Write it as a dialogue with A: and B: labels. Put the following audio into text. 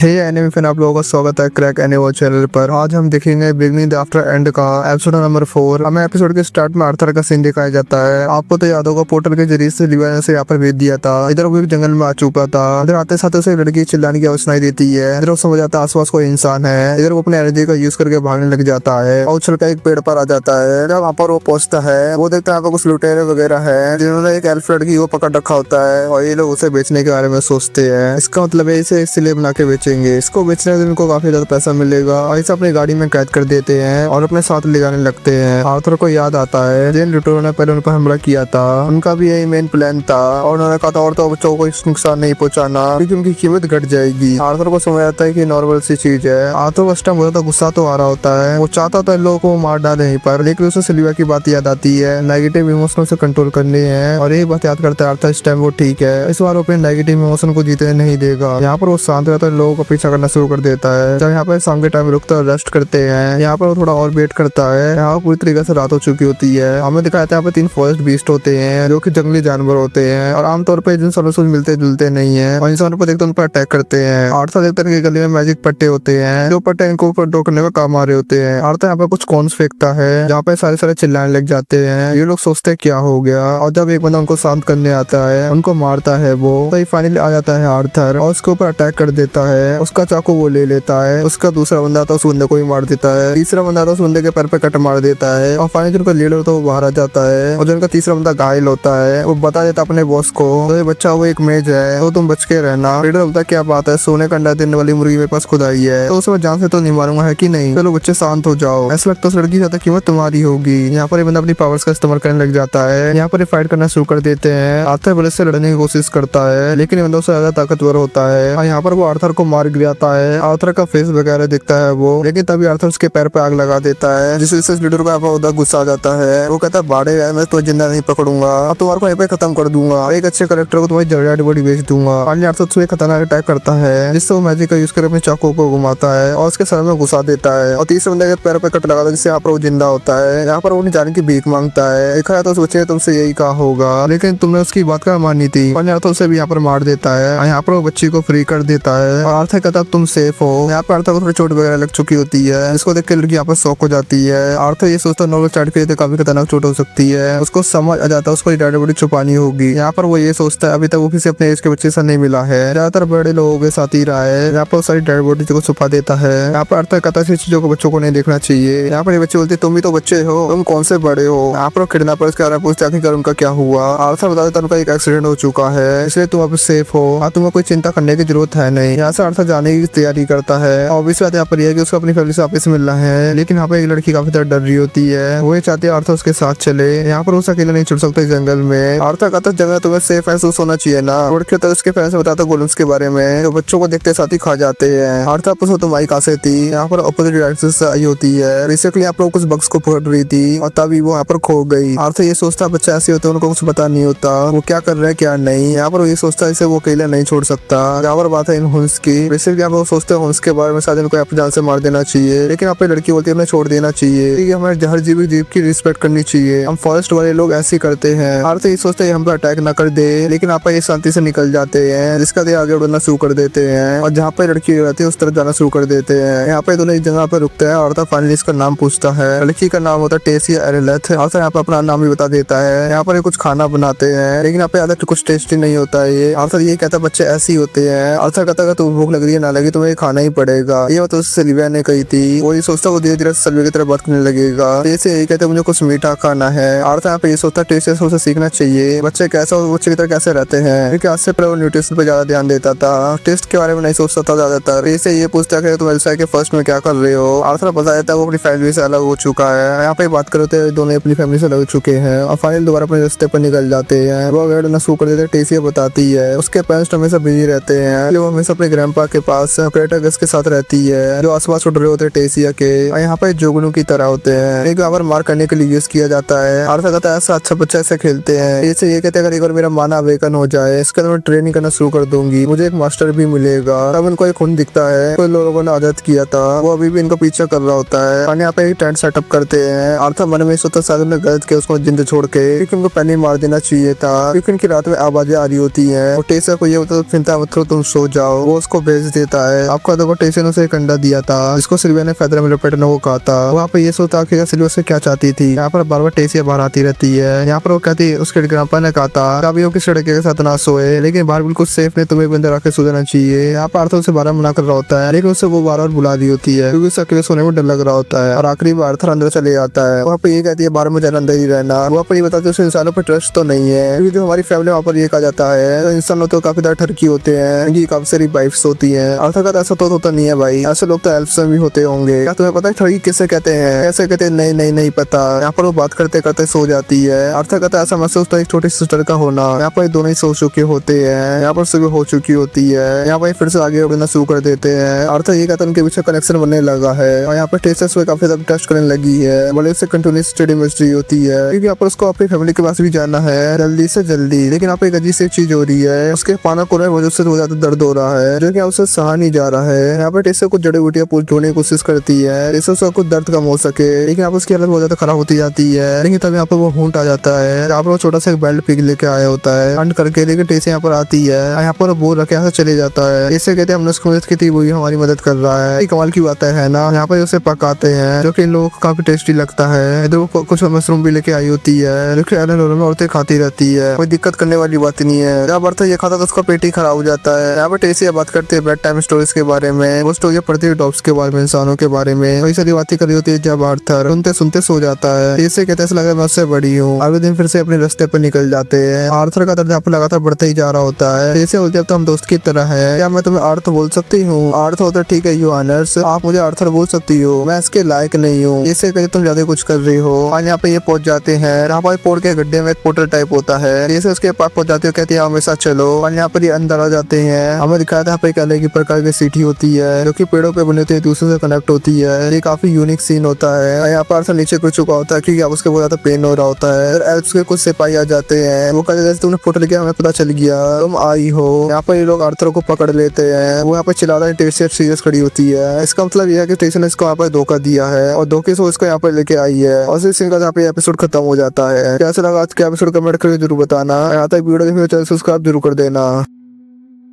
A: हे anime fan, आप लोगों का स्वागत है क्रैक एनिमे चैनल पर। आज हम देखेंगे बिगनिंग द आफ्टर एंड का एपिसोड नंबर 4। हमें एपिसोड के स्टार्ट में आर्थर का सीन दिखाया जाता है। आपको तो याद होगा, पोर्टल के जरिए से लिवा ने यहाँ पर भेज दिया था। इधर वो एक जंगल में आ चुका था। इधर आते साथ उसे लड़की चिल्लाने की आवाज सुनाई देती है। इधर वो समझ आता है आसपास कोई इंसान है। इधर वो अपने एनर्जी का यूज करके भागने लग जाता है और उछल कर एक पेड़ पर आ जाता है। जब वहाँ पर वो पहुंचता है, वो देखता है यहाँ पर कुछ लुटेरे वगैरह है जिन्होंने एक एल्फ लड़की को पकड़ रखा होता है और ये लोग उसे बेचने के बारे में सोचते हैं। इसका मतलब है इसे इसलिए बना के बेचेंगे। इसको बेचने से इनको काफी ज्यादा पैसा मिलेगा और इसे अपनी गाड़ी में कैद कर देते हैं और अपने साथ ले जाने लगते हैं। आर्थर को याद आता है जिन लुटेरों ने पहले उन पर हमला किया था, उनका भी यही मेन प्लान था और उन्होंने कहा था और तो बच्चों को कुछ नुकसान नहीं पहुंचाना क्योंकि उनकी कीमत घट जाएगी। आर्थर को समझ आता है कि नॉर्मल सी चीज है। आर्थर को उस टाइम बहुत गुस्सा तो आ रहा होता है। वो चाहता था लोगों को मार डाले यहीं पर, लेकिन उसे सिल्विया की बात याद आती है। नेगेटिव इमोशनों से कंट्रोल करनी है और यही बात याद करता है आर्थर। इस टाइम वो ठीक है, इस बार वो अपने नेगेटिव इमोशन को जीतने नहीं देगा। यहाँ पर वो शांत रहता है, लोगों को पीछा करना शुरू कर देता है। जब यहाँ पर शाम के टाइम रुकता है, रेस्ट करते हैं। यहाँ पर वो थोड़ा और वेट करता है। यहाँ पूरी तरीके से रात हो चुकी होती है। हमें दिखाया था यहाँ पे 3 फॉरेस्ट बीस्ट होते हैं जो कि जंगली जानवर होते हैं और आमतौर पर इंसानों से मिलते जुलते नहीं है और इंसानों पर देखते उन पर अटैक करते हैं। आर्थर देखते हैं कि गले में मैजिक पट्टे होते हैं जो पट्टे इनको ऊपर ड्रॉ करने में काम आ रहे होते हैं। आर्थर यहाँ पर कुछ कॉर्न्स फेंकता है जहाँ पे सारे चिल्लाने लग जाते हैं। ये लोग सोचते क्या हो गया और जब एक बंदा उनको शांत करने आता है, उनको मारता है वो, तो फाइनली आ जाता है आर्थर और उसके ऊपर अटैक कर देता है। उसका चाकू वो ले लेता है। उसका दूसरा बंदा था उस बंदे को ही मार देता है। तीसरा बंदा था उस बंदे के पैर पे कट मार देता है और फाइनली उनका लीडर तो बाहर आ जाता है और जो उनका तीसरा बंदा घायल होता है वो बता देता अपने बॉस को, तो ये बच्चा वो एक मेज है तो तुम बच के रहना। लीडर बोलता क्या बात है, सोने का अंडा देने वाली मुर्गी मेरे पास खुद आई है तो उसे मैं जान से तो नहीं मारूंगा, है कि नहीं? चलो बच्चे शांत हो जाओ, ऐसा लगता है उस लड़की की ज्यादा कीमत तुम्हारी होगी। यहाँ पर ये बंदा अपनी पावर्स का इस्तेमाल करने लग जाता है। यहाँ पर ये फाइट करना शुरू कर देते हैं। आर्थर बड़े से लड़ने की कोशिश करता है लेकिन ये बंदा उससे ज्यादा ताकतवर होता है और यहाँ पर वो आर्थर को मार गिराता है। आर्थर का फेस वगैरह दिखता है वो, लेकिन तभी आर्थर उसके पैर पे आग लगा देता है जिस वजह से लीडर को उधर गुस्सा आ जाता है। वो कहता है बाड़े है, मैं तो जिंदा नहीं पकड़ूंगा, अब तुम्हारे को यहीं पे खत्म कर दूंगा, एक अच्छे करेक्टर को तुम्हारी जड़ बॉडी बेच दूंगा। फाइनली आर्थर उससे खतरनाक अटैक करता है जिससे वो मैजिक का यूज कर अपने चाकू को घुमाता है और उसके सर में घुसा देता है और तीसरे बंदे के पैर पे कट लगाता है जिससे यहाँ पर वो जिंदा होता है। यहाँ पर वो नहीं जाने की भीख मांगता है। देखा है तो सोचे तुमसे यही कहा होगा लेकिन तुमने उसकी बात का मानी थी। फाइनली आर्थर उसे भी यहाँ पर मार देता है और यहाँ पर वो बच्ची को फ्री कर देता है और आर्थर कहता तुम सेफ हो। यहाँ पर आर्थर को थोड़ी चोट वगैरह लग चुकी होती है जिसको देख के लड़की यहाँ पर शॉक हो जाती है। आर्थर ये सोचता है नॉर्मल चाइल्ड के लिए काफी खतरनाक चोट हो सकती है। उसको समझ आ जाता है उसको डेड बॉडी छुपानी होगी। यहाँ पर वो ये सोचता है अभी तक वो किसी अपने एज के बच्चे से नहीं मिला है, ज्यादातर बड़े लोगों के साथ ही रहा है। यहाँ पर सारी डेड बॉडी को छुपा देता है। यहाँ पर आर्थर कहता है चीजों को बच्चों को नहीं देखना चाहिए। यहाँ पर ये बच्चे बोलते तुम भी तो बच्चे हो, तुम कौन से बड़े हो। यहाँ पर किडनैपर उसके बारे में पूछते आखिर उनका क्या हुआ। आर्थर बता देता उनका एक एक्सीडेंट हो चुका है इसलिए तुम अब सेफ हो, तुम्हें कोई चिंता करने की जरूरत है नहीं। यहाँ से आर्थर जाने की तैयारी करता है और इस बात यहाँ पर यह कि उसको अपनी फैमिली से वापस मिलना है, लेकिन यहाँ पे एक लड़की काफी ज्यादा डर रही होती है। वो ये चाहती है आर्थर उसके साथ चले। यहाँ पर उसे अकेला नहीं छोड़ सकते जंगल में। आर्थर कहता जगह तुम्हें सेफ महसूस होना चाहिए ना। लड़के तो उसके फैंस बताता गोलेम्स के बारे में जो बच्चों को देखते साथ ही खा जाते हैं। आर्थर पूछो तुम आई कहाँ से थी। यहाँ पर अपोजिट डायरेक्शन से आई होती है। बेसिकली आप लोग कुछ बग्स को पकड़ रही थी और तभी वो यहाँ पर खो गई। आर्थर ये सोचता बच्चा ऐसे होते उनको कुछ पता नहीं होता वो क्या कर रहे हैं क्या नहीं। यहाँ पर ये सोचता है इसे वो अकेला नहीं छोड़ सकता। यहाँ पर बात है इन हुंस की। बेसिकली आप लोग सोचते हैं हुंस के बारे में, शायद इनको अपनी जान से मार देना चाहिए, लेकिन आप लड़की बोलती है उन्हें छोड़ देना चाहिए। हमें हर जीव की रिस्पेक्ट करनी चाहिए। हम फॉरेस्ट वाले लोग ऐसे करते हैं। आर्थर ये सोचते हैं हम पर अटैक ना कर दे, लेकिन आप ये शांति से निकल जाते हैं जिसका दे आगे बढ़ना शुरू कर देते हैं और जहाँ पे लड़की रहती है उस तरफ जाना शुरू कर देते हैं। यहाँ पे दोनों एक जगह पे रुकते हैं। आर्थर फाइनली इसका नाम पूछता है। लड़की का नाम होता है टेसिया एरेलेथ। आर्थर यहाँ पे अपना नाम भी बता देता है। यहाँ पर कुछ खाना बनाते हैं लेकिन यहाँ पे ज्यादा कुछ टेस्टी नहीं होता है ये। आर्थर ये कहता है बच्चे ऐसे ही होते हैं। आर्थर कहता है तुम्हें भूख लग रही है ना लगी तुम्हें खाना ही पड़ेगा, ये तो सिल्विया ने कही थी। वो ये सोचता वो धीरे धीरे सिल्विया की तरफ बात करने लगेगा। जैसे यही कहते मुझे कुछ मीठा खाना है। आर्थर यहाँ पे ये सोचता टेस्ट से सीखना चाहिए बच्चे कैसे और बच्चे की तरह कैसे रहते हैं, क्योंकि आज से पहले वो न्यूट्रिशन पे ज्यादा ध्यान देता था, टेस्ट के बारे में नहीं सोचता था ज्यादातर। जैसे ये पूछता है तुम एल्सा के फर्स्ट में क्या कर रहे हो। आर्थर बता देता है वो अपनी फैमिली से अलग हो चुका है। यहाँ पे बात करते हैं दोनों अपनी फैमिली से अलग चुके हैं और फाइनल दोबारा अपने रास्ते पर निकल जाते हैं। वो अगर शुरू कर देते हैं। टेसिया बताती है उसके पेरेंट्स हमेशा बिजी रहते हैं, वो हमेशा अपने ग्रैंडपा के पास क्रेटागस के साथ रहती है जो आसपास उड़ रहे होते हैं टेसिया के। यहाँ पे जोगनू की तरह होते हैं, एक बार मार करने के लिए यूज किया जाता है। आर्थर कहता है ऐसा अच्छा बच्चा ऐसे खेलते हैं। जैसे ये कहते हैं अगर एक बार मेरा माना अवेकन हो जाए इसके अंदर मैं ट्रेनिंग करना शुरू कर दूंगी, मुझे एक मास्टर भी मिलेगा। तब इनको एक खून दिखता है कोई लोगों ने आदत किया था, वो अभी भी इनको पीछा कर रहा होता है। और यहाँ पे एक टेंट सेटअप करते हैं। आर्थर मन में सोचता शायद उन्होंने गलत किया उसको जिंदा छोड़ के, क्योंकि उनको पहले मार देना चाहिए था, क्योंकि उनकी रात में आवाजें आ रही होती है। और टेसिया को ये होता है चिंता मत करो तुम सो जाओ। वो उसको भेज देता है। आपको देखो टेसन उसे एक अंडा दिया था जिसको सिल्विया ने फेदर में लपेटने को कहा था। वहाँ पे ये सोचता कि सिल्विया से क्या चाहती थी। यहाँ पर बार बार टेसिया बाहर आती रहती है। यहाँ पर वो कहती है उसके ग्रांपा ने कहा था अभी वो किस लड़के के साथ ना सोए, लेकिन बाहर बिल्कुल सेफ नहीं, तुम्हें भी अंदर आके सो जाना चाहिए। यहाँ पर आर्थर उसे बार मना कर रहा होता है, लेकिन उसे वो बार बार बुला रही होती है क्योंकि उसे अकेले सोने में डर लग रहा होता है। और आखिरी बार आर्थर अंदर चले जाता है। वहाँ पे ये कहती है बाहर में जाना, अंदर ही रहना। वहाँ पर ये बताते हैं उसे इंसानों पर ट्रस्ट तो नहीं है क्योंकि जो हमारी फैमिली वहाँ पर ये कहा जाता है तो इंसान तो काफी ज्यादा ठरकी होते हैं, इनकी काफी सारी वाइफ्स होती हैं। आर्थर का ऐसा तो होता नहीं है भाई, ऐसे लोग तो एल्फ्स में भी होते होंगे। क्या तुम्हें पता है ठगी किसे कहते हैं? ऐसे कहते हैं नहीं नहीं नहीं पता। यहाँ पर वो बात करते करते सो जाती है। आर्थर कहता है ऐसा महसूस होता है एक छोटी सिस्टर का होना। यहाँ पर दोनों ही सो चुके होते हैं। यहाँ पर सुबह हो चुकी होती है। यहाँ पर फिर से आगे बढ़ना शुरू कर देते हैं। आर्थर ये कहता है उनके पीछे कनेक्शन बनने लगा है और यहाँ पर टेसस में काफी ज्यादा टेस्ट करने लगी है। बड़े से कंटिन्यूस स्टडी मिस्ट्री होती है क्योंकि यहाँ पर उसको अपनी फैमिली के पास भी जाना है जल्दी से जल्दी। लेकिन यहाँ पे एक अजीब सी चीज हो रही है, उसके पाना कोने की वजह से बहुत ज्यादा दर्द हो रहा है जो कि उसे सहा नहीं जा रहा है। यहाँ पर टेसा कुछ जड़ी बूटियां ढूंढने की कोशिश करती है जिससे उसका कुछ दर्द कम हो सके, लेकिन यहाँ पर उसकी हालत बहुत ज्यादा खराब होती जाती है। लेकिन तब यहाँ पर वो हूंट आ जाता है। यहाँ पर वो छोटा सा एक बेल्ट पिग लेके आया होता है हंट करके, लेकिन टेसा यहाँ पर आती है। यहाँ पर बोल रखे यहाँ से चले जाता है। इससे कहते हैं हमने उसको मदद की थी, वही हमारी मदद कर रहा है। कमाल की बात है ना। यहाँ पर उसे पकाते हैं जो कि इन लोगों को काफी टेस्टी लगता है। इधर वो कुछ मशरूम भी लेके आई होती है जो कि में औरतें खाती रहती है, कोई दिक्कत करने वाली बात नहीं है। जब आर्थर ये खाता तो उसका पेट ही खराब हो जाता है। यहाँ पर टेसिया बात करते हैं बेड टाइम स्टोरीज के बारे में। वो स्टोरी पढ़ती है डॉग्स के बारे में, इंसानों के बारे में, वही सारी बातें कर रही होती है। जब आर्थर सुनते सुनते सो जाता है। इससे कहते ऐसा लग रहा है मैं उससे बड़ी हूँ। अगले दिन फिर से अपने रास्ते पर निकल जाते हैं। आर्थर का दर्द यहाँ पर लगातार बढ़ता ही जा रहा होता है। जैसे बोलते अब तो हम दोस्त की तरह है, क्या मैं तुम्हें आर्थ बोल सकती हूँ? आर्थ होता ठीक है यू ऑनर्स, आप मुझे आर्थर बोल सकती हो, मैं इसके लायक नहीं हूँ। इससे कहते तुम ज्यादा कुछ कर रही हो। और यहाँ पे ये पहुंच जाते हैं। यहाँ पर पोर्ट के गड्ढे में एक पोर्टल टाइप होता है। जैसे उसके पास पहुंच जाते हो कहती है हमें साथ चलो। और यहाँ पर ये अंदर आ जाते हैं। हमें दिखाया था यहाँ पे एक अलग ही प्रकार की सीटी होती है जो कि पेड़ों पे बने होती है, दूसरे से कनेक्ट होती है। ये काफी यूनिक सीन होता है। यहाँ पर नीचे कुछ चुका होता है क्योंकि उसके बहुत ज्यादा पेन हो रहा होता है। एल्प्स के कुछ सिपाही आ जाते हैं। वो कहते जैसे तुमने पोर्टल किया हमें पता चल गया तुम आई हो। यहाँ पर ये लोग आर्थर को पकड़ लेते हैं। वो यहाँ पर चिल्ला रहा है, टेसिया सीरियस खड़ी होती है। इसका मतलब यह है कि टेसिया ने इसको यहाँ पर धोखा दिया है और धोखे से इसको यहाँ पर लेके आई है। और इस सीन का यहाँ पे एपिसोड खत्म हो जाता है। कैसा लगा आज का एपिसोड कमेंट करके जरूर बताना। यहाँ तक वीडियो देखिए चैनल सब्सक्राइब जरूर कर देना।